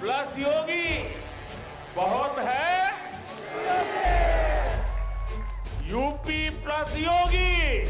Plus योगी बहुत है UP plus योगी।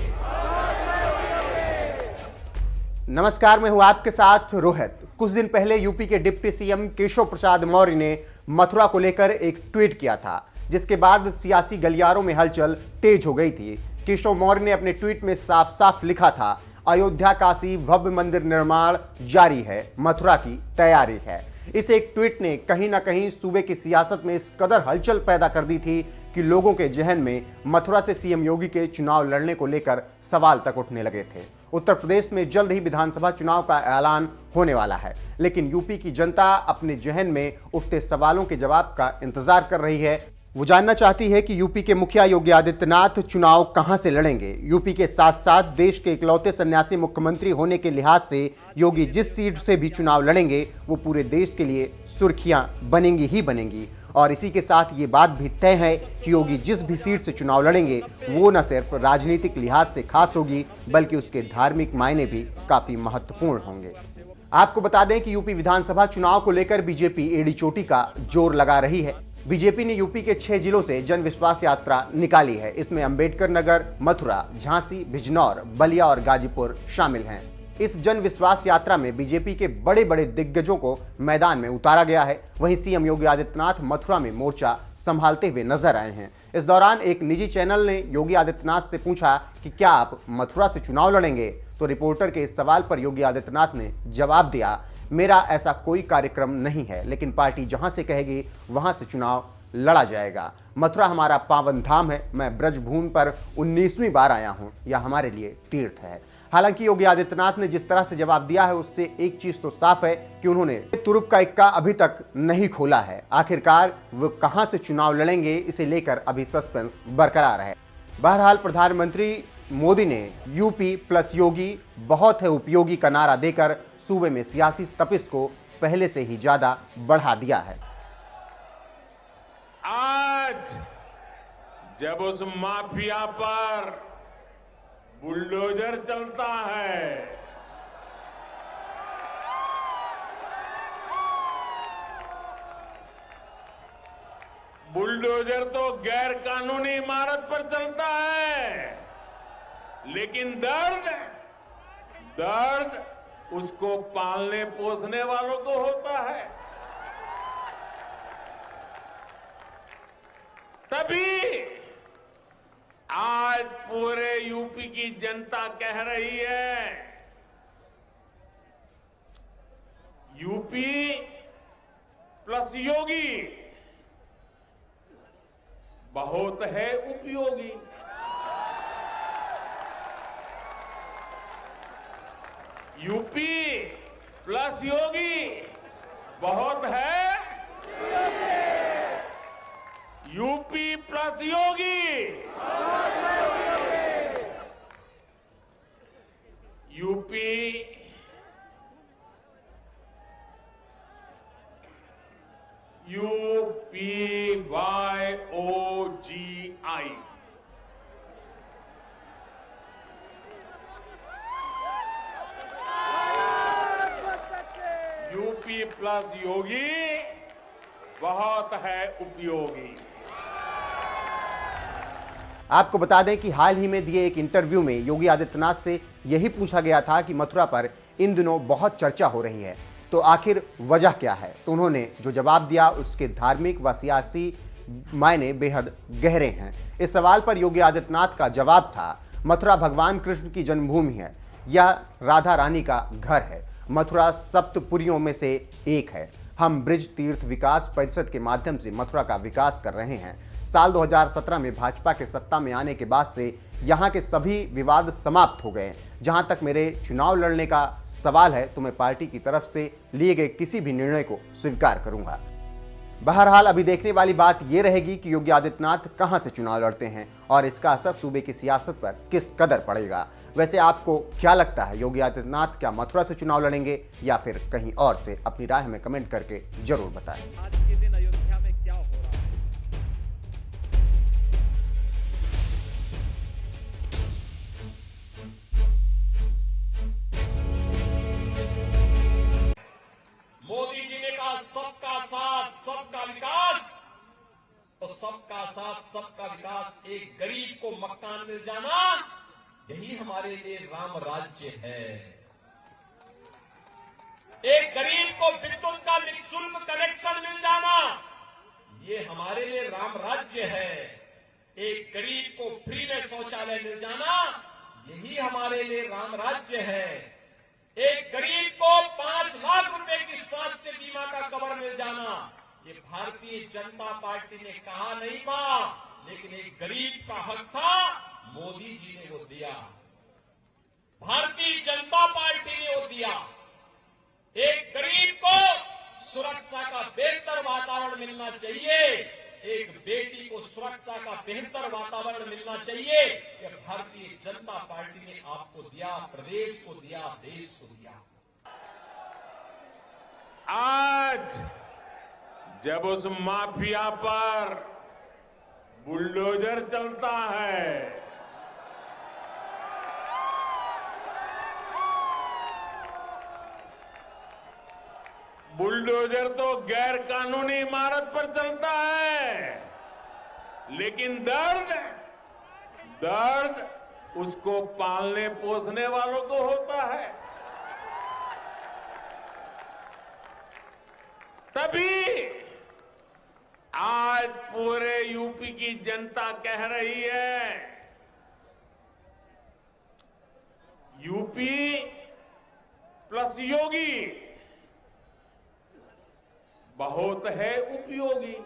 नमस्कार, मैं हूं आपके साथ रोहित। कुछ दिन पहले यूपी के डिप्टी सीएम केशव प्रसाद मौर्य ने मथुरा को लेकर एक ट्वीट किया था, जिसके बाद सियासी गलियारों में हलचल तेज हो गई थी। केशव मौर्य ने अपने ट्वीट में साफ साफ लिखा था, अयोध्या काशी भव्य मंदिर निर्माण जारी है, मथुरा की तैयारी है। इस एक ट्वीट ने कहीं ना कहीं सूबे की सियासत में इस कदर हलचल पैदा कर दी थी कि लोगों के जहन में मथुरा से सीएम योगी के चुनाव लड़ने को लेकर सवाल तक उठने लगे थे। उत्तर प्रदेश में जल्द ही विधानसभा चुनाव का ऐलान होने वाला है, लेकिन यूपी की जनता अपने जहन में उठते सवालों के जवाब का इंतजार कर रही है। वो जानना चाहती है कि यूपी के मुखिया योगी आदित्यनाथ चुनाव कहां से लड़ेंगे। यूपी के साथ साथ देश के इकलौते सन्यासी मुख्यमंत्री होने के लिहाज से योगी जिस सीट से भी चुनाव लड़ेंगे वो पूरे देश के लिए सुर्खियां बनेंगी ही बनेंगी। और इसी के साथ ये बात भी तय है कि योगी जिस भी सीट से चुनाव लड़ेंगे वो न सिर्फ राजनीतिक लिहाज से खास होगी, बल्कि उसके धार्मिक मायने भी काफी महत्वपूर्ण होंगे। आपको बता दें कि यूपी विधानसभा चुनाव को लेकर बीजेपी एड़ी चोटी का जोर लगा रही है। बीजेपी ने यूपी के 6 जिलों से जन विश्वास यात्रा निकाली है। इसमें अंबेडकर नगर, मथुरा, झांसी, बिजनौर, बलिया और गाजीपुर शामिल हैं। इस जन विश्वास यात्रा में बीजेपी के बड़े बड़े दिग्गजों को मैदान में उतारा गया है। वहीं सीएम योगी आदित्यनाथ मथुरा में मोर्चा संभालते हुए नजर आए हैं। इस दौरान एक निजी चैनल ने योगी आदित्यनाथ से पूछा कि क्या आप मथुरा से चुनाव लड़ेंगे, तो रिपोर्टर के इस सवाल पर योगी आदित्यनाथ ने जवाब दिया, मेरा ऐसा कोई कार्यक्रम नहीं है, लेकिन पार्टी जहां से कहेगी वहां से चुनाव लड़ा जाएगा। मथुरा हमारा पावन धाम है, मैं ब्रजभूमि पर 19वीं बार आया हूं, यह हमारे लिए तीर्थ है। हालांकि योगी आदित्यनाथ ने जिस तरह से जवाब दिया है उससे एक चीज तो साफ है कि उन्होंने तुरुप का इक्का अभी तक नहीं खोला है। आखिरकार वो कहां से चुनाव लड़ेंगे, इसे लेकर अभी सस्पेंस बरकरार है। बहरहाल प्रधानमंत्री मोदी ने यूपी प्लस योगी बहुत है उपयोगी का नारा देकर सूबे में सियासी तपिश को पहले से ही ज्यादा बढ़ा दिया है। आज जब उस माफिया पर बुलडोजर चलता है, बुलडोजर तो गैर कानूनी इमारत पर चलता है, लेकिन दर्द उसको पालने पोसने वालों को होता है। तभी आज पूरे यूपी की जनता कह रही है, यूपी प्लस योगी बहुत है उपयोगी। यूपी प्लस योगी बहुत है यूपी प्लस योगी यूपी UPYOGI यूपी प्लस योगी बहुत है उपयोगी। आपको बता दें कि हाल ही में दिए एक इंटरव्यू में योगी आदित्यनाथ से यही पूछा गया था कि मथुरा पर इन दिनों बहुत चर्चा हो रही है, तो आखिर वजह क्या है। तो उन्होंने जो जवाब दिया उसके धार्मिक व सियासी मायने बेहद गहरे हैं। इस सवाल पर योगी आदित्यनाथ का जवाब था, मथुरा भगवान कृष्ण की जन्मभूमि है, यह राधा रानी का घर है, मथुरा सप्तपुरियों में से एक है। हम ब्रिज तीर्थ विकास परिषद के माध्यम से मथुरा का विकास कर रहे हैं। साल 2017 में भाजपा के सत्ता में आने के बाद से यहाँ के सभी विवाद समाप्त हो गए। जहाँ तक मेरे चुनाव लड़ने का सवाल है तो मैं पार्टी की तरफ से लिए गए किसी भी निर्णय को स्वीकार करूंगा। बहरहाल अभी देखने वाली बात यह रहेगी कि योगी आदित्यनाथ कहां से चुनाव लड़ते हैं और इसका असर सूबे की सियासत पर किस कदर पड़ेगा। वैसे आपको क्या लगता है, योगी आदित्यनाथ क्या मथुरा से चुनाव लड़ेंगे या फिर कहीं और से? अपनी राय हमें कमेंट करके जरूर बताएं। आज के दिन अयोध्या में क्या हो रहा है? मोदी जी सबका साथ सबका विकास, एक गरीब को मकान मिल जाना, यही हमारे लिए राम राज्य है। एक गरीब को विद्युत का निःशुल्क कनेक्शन मिल जाना, ये हमारे लिए राम राज्य है। एक गरीब को फ्री में शौचालय मिल जाना, यही हमारे लिए राम राज्य है। एक गरीब को 5 लाख रुपए की स्वास्थ्य बीमा का कवर मिल जाना, ये भारतीय जनता पार्टी ने कहा नहीं था, लेकिन एक गरीब का हक था, मोदी जी ने वो दिया, भारतीय जनता पार्टी ने वो दिया। एक गरीब को सुरक्षा का बेहतर वातावरण मिलना चाहिए, एक बेटी को सुरक्षा का बेहतर वातावरण मिलना चाहिए, ये भारतीय जनता पार्टी ने आपको दिया, प्रदेश को दिया, देश को दिया। आज जब उस माफिया पर बुलडोजर चलता है, बुलडोजर तो गैर कानूनी इमारत पर चलता है, लेकिन दर्द उसको पालने पोसने वालों को होता है। तभी आज पूरे यूपी की जनता कह रही है, यूपी प्लस योगी बहुत है उपयोगी।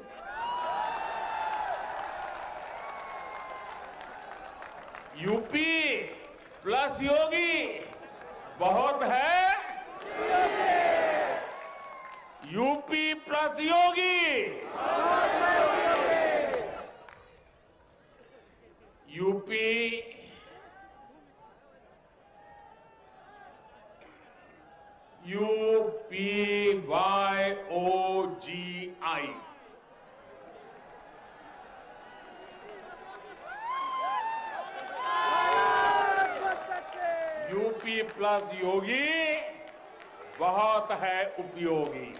यूपी प्लस योगी बहुत है, यूपी प्लस योगी, यूपी UPYOGI, यूपी प्लस योगी बहुत है उपयोगी।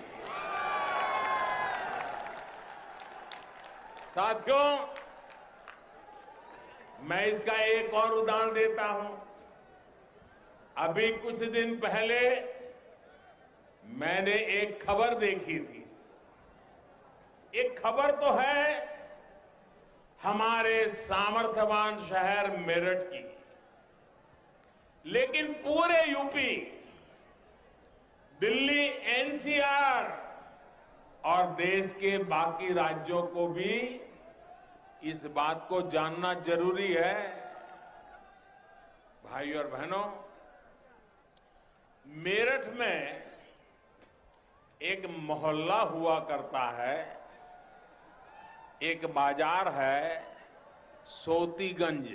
साथियों, मैं इसका एक और उदाहरण देता हूं। अभी कुछ दिन पहले मैंने एक खबर देखी थी। एक खबर तो है हमारे सामर्थ्यवान शहर मेरठ की, लेकिन पूरे यूपी, दिल्ली, एनसीआर और देश के बाकी राज्यों को भी इस बात को जानना जरूरी है। भाई और बहनों, मेरठ में एक मोहल्ला हुआ करता है, एक बाजार है सोतीगंज।